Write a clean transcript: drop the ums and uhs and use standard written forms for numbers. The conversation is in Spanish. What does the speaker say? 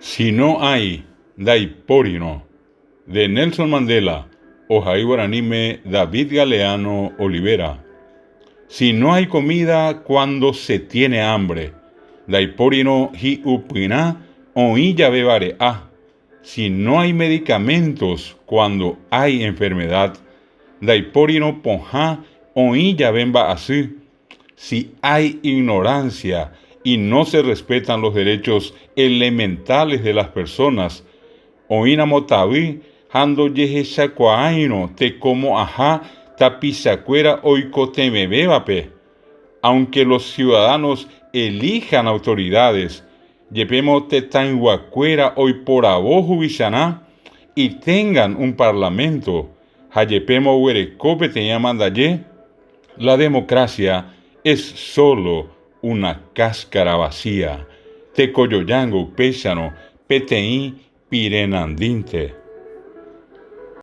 Si no hay Daiporino, de Nelson Mandela, Ojai Guaranime David Galeano Olivera. Si no hay comida cuando se tiene hambre, Daiporino hi upina oilla bebare a. Si no hay medicamentos cuando hay enfermedad, Daiporino ponja oilla bemba así. Si hay ignorancia y no se respetan los derechos elementales de las personas, oina motavi hando yeheshakuaino te como ajá tapisacuera oikotemebebape. Aunque los ciudadanos elijan autoridades, yepemo tetanguacuera hoy por abojo visaná y tengan un parlamento, hayepemo huerecope te llaman daye, la democracia es solo una cáscara vacía. Tecoyoyango, Pésano, PTI, Pirenandinte.